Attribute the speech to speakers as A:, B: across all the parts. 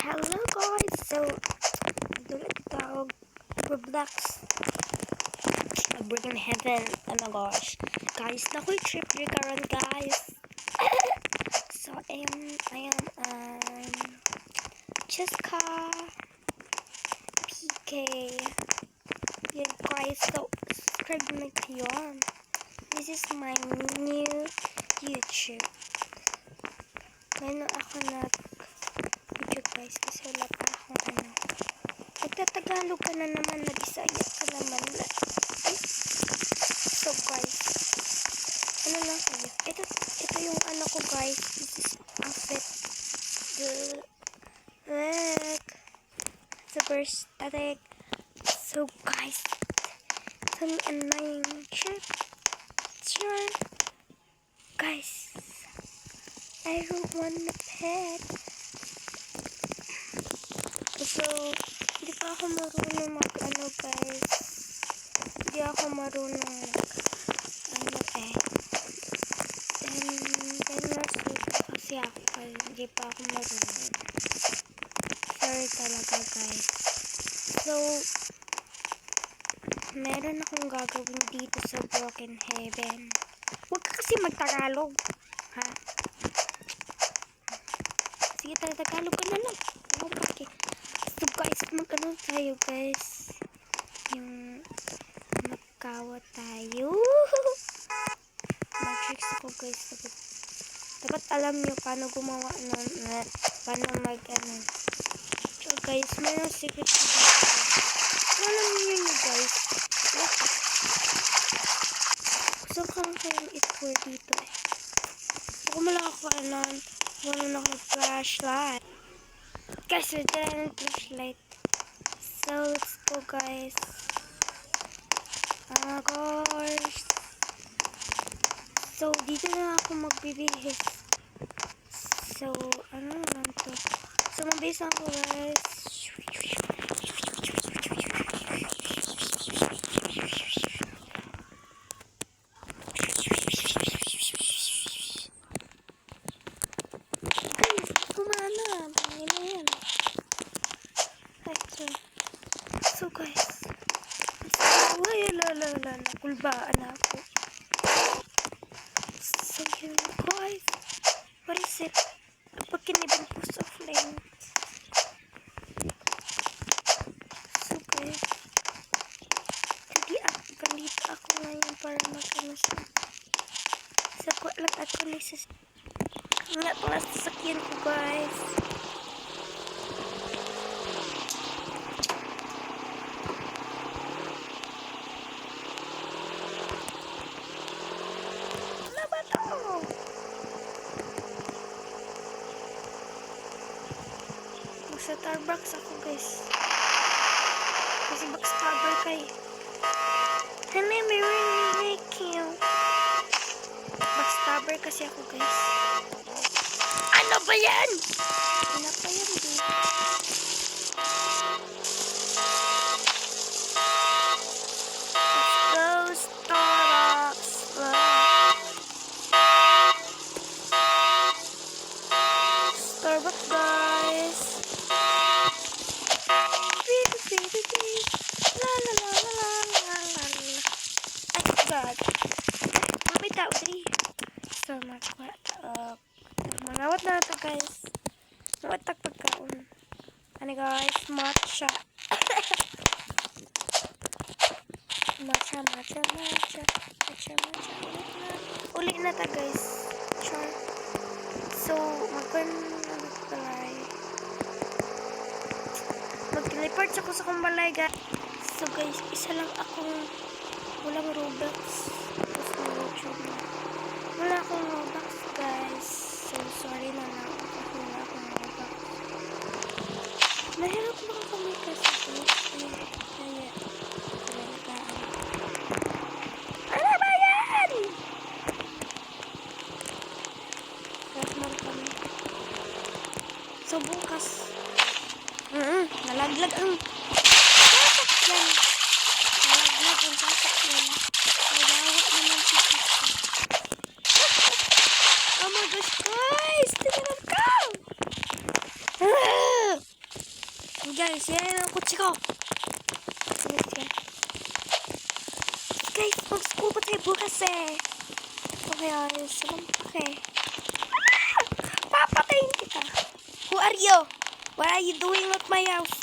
A: Hello guys, so dulit tawag Roblox Broken Heaven. Oh my gosh guys, nakoy trip rin karon guys. So I am Cheska PK. Yeah guys, so subscribe na kayo. This is my new YouTube. Ngayon ako nag-video guys kasi wala pa akong Nagtatagalog ka na naman, nag-Bisaya ka naman. So guys, ano lang kayo? Ito yung ano ko guys. This is outfit. Super static. So guys, some annoying trip. Sure. Guys, I don't want a pet. So, hindi pa ako marunong mag-ano guys. Hindi ako marunong then kasi ako hindi pa ako marunong. Sorry talaga guys. So, meron akong gagawin dito sa Broken Heaven. Huwag ka kasi mag-Tagalog. Ha? Sige, Tagalog ka na lang. Okay. So guys, mag-ano tayo guys. Yung magkawa tayo. Mag-tricks ako guys. Dapat alam nyo paano gumawa paano mag-ano. So guys, mayroong secret dito. Alam nyo guys. Gusto ko lang kayong i-tour dito eh. So kung wala ako wala na ako flashlight. Guys, we're done flashlight. So let's go guys. Oh my gosh. So dito na ako magbibihis. So ano lang to. So mabihis ako guys. So guys, nakulbaan ako. So yun guys, what is it? Kapag kinibang post of flame. So guys, ganito ako ngayon para mag-amas na. So ko lang ako nga pala sasakyan ko guys. Sa Starbucks ako guys. Kasi backstabber kay. Honey, may really like you. Backstabber kasi ako guys. Ano ba yan? Ano pa yan din? Let's go Starbucks. Starbucks guys. God. May tao diri. So much mangawat na ito guys. Mawatak pagkaon. Ano guys? Matcha. Matcha. Ulit na ta guys. Char. So mag-teleport ako sa kumbalay guys. So guys, isa lang akong walang Robux. Tapos na YouTube na. Wala akong Robux guys. So sorry na lang kasi wala akong Robux. Mahirap lang kami kasi guys. Kaya ano ba yan? Kasmar kami. So bukas nalaglag ang sasakyan. Nalaglag ang sasakyan. Nagawak naman si Kika. Oh my gosh guys! Tingnan ko! guys, yan ang kutsi ko. Guys, mag-school pa tayo bukas eh. Okay, ayos. Salam pa eh. Papatayin kita. Who are you? What are you doing at my house?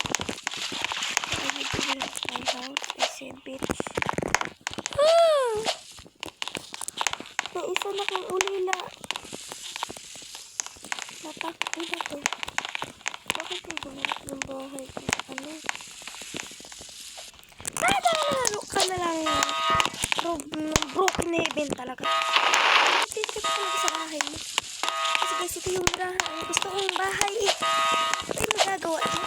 A: What are you doing at my house? I say, bitch. May isa na kang ulila. Natakot na to. Bakit yung gumawa ng bahay ko? Ano? Laro ka na lang. Broken heaven talaga. Titik talaga sa bahay mo. Kasi guys, ito yung gusto kong bahay eh. Ito yung magagawa niya.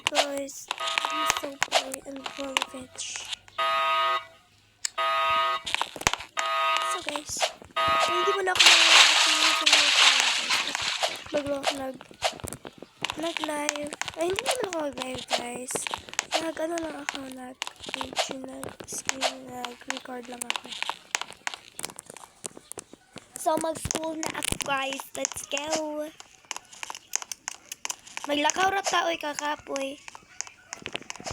A: Guys, I'm so bored and bitch. So guys, hindi mo na ako nag-live. Ay, hindi naman ako mag-live guys. Nag-ano lang ako, nag-record lang ako. So, mag-school na ako guys. Let's go. Maglakaw rat ta, oy, kakapoy.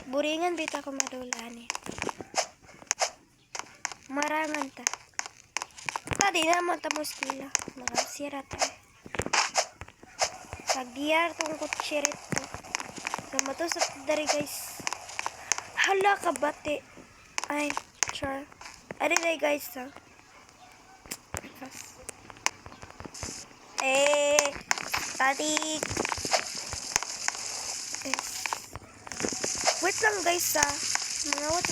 A: Buringan bita ko madulan eh. Marangan ta. Tadi naman ta mo skila. Nakasira ta eh. Pag-diyar tong kutsirit to. Gamato sa dari guys. Hala ka bate. Ay, sure. Adi day guys ha. Static. Wait lang guys ha. Mga what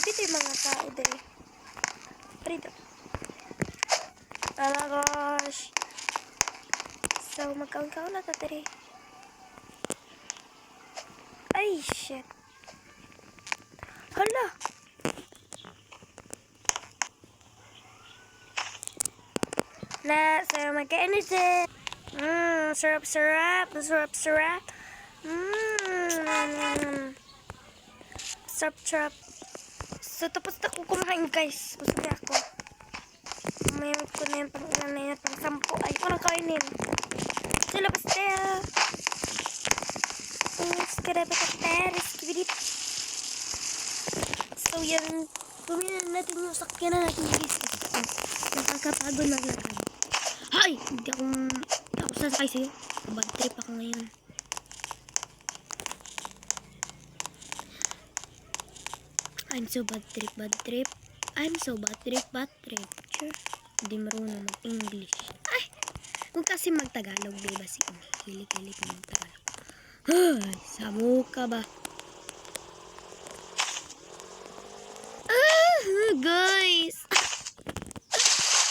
A: dito yung mga tao dari. Prito. Oh my gosh. So, magkaon-kaon na tatari. Ay, shit. Hala. Na, sarap magka-energy. Sarap. Sarap. Sarap. So, tapos na ko kumain, guys. Busog na ako. Mayroon ko na yan, pang-ilan na yan, pang-sampo. Ay, ko nang kainin. So, labas tayo. So, yan. Kuminan natin yung sakyanan natin, guys. Nakakapagod maglakad. Hay! Hindi ako sasakay sa'yo. Bad trip ako ngayon. I'm so bad trip. I'm so bad trip. Sure. Hindi marunong mag-English. Ay! Huwag kasi mag-Tagalog, diba? Si Hilik-hilik na mag-Tagalog. Ay! Samu ka ba? Guys!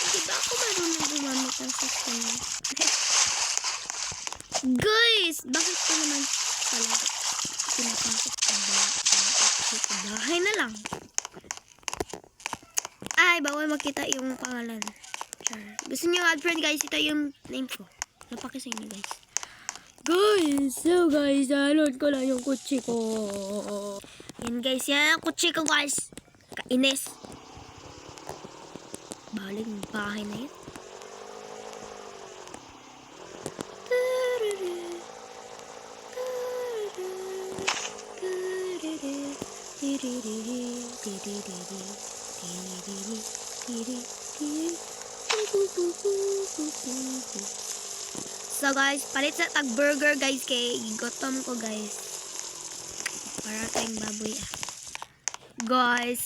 A: Diba ako marunong gumamit ng sasakyan? Guys! Bakit ko naman talaga pinapasok ang bahay na lang? Ay, bawal makita yung pangalan. Sure. Gusto nyo add friend guys, ito yung name ko. Napaki sa inyo guys. Guys, so guys, download ko lang yung kutsi ko. Yan guys, yan ang kutsi ko guys. Kainis. Balik ng bahay na yun. So guys, palit sa tag burger guys kay gutom ko guys. Para tayong baboy Guys,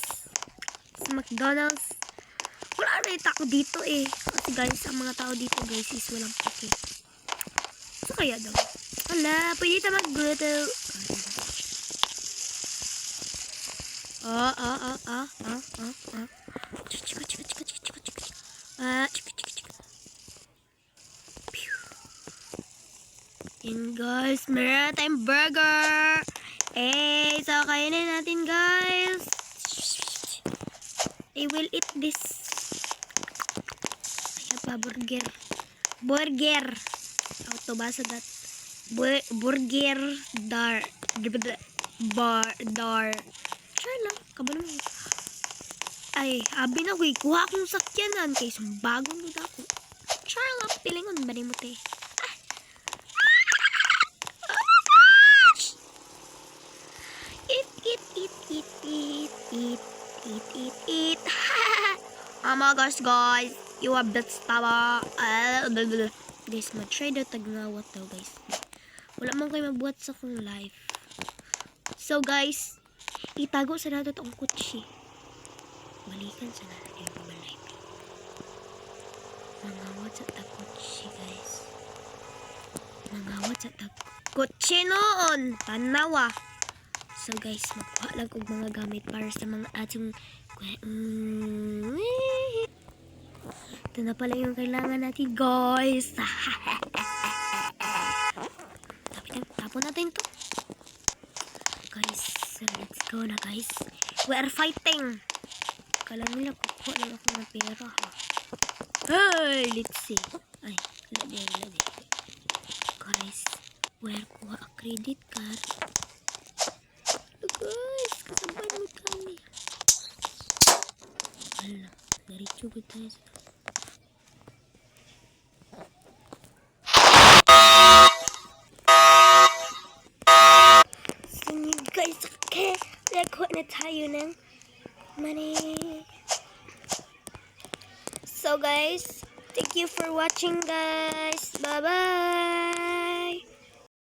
A: sa McDonald's wala na yung tao dito eh. Kasi guys, ang mga tao dito guys is walang pake. So kaya daw. Wala, pwede tayo magluto. And guys, meron tayong burger. So kainin natin guys. I will eat this. Ayan pa, burger. How to basa that? Burger dar. Sure lang, kabalo mo. Ay, abi na ko'y kuha akong sakyanan kay sumbagong nila ako. Sure lang, pilingon ba ni mo te? tama guys. You have that tama. Guys, mag-try daw tagnawat daw guys. Wala man kayo mabuhat sa kong life. So guys, itago sa nato ang kutsi. Balikan sa nato yung pabalay. Mangawat sa takutsi guys. Mangawat sa takutsi noon. Tanawa. So guys, magkuha lang og mga gamit para sa mga atong ito na pala yung kailangan natin guys. Tapon natin to. Guys, let's go na guys. We are fighting. Kala nila kukuha lang ako ng pera ha. Hey, let's see. Ay, ladi. Guys, we are kuha a credit card. Guys, kasabay mo kami. Wala, diretso ko tayo sa guys, okay. Nakuha na tayo ng money. So guys, thank you for watching guys. Bye-bye.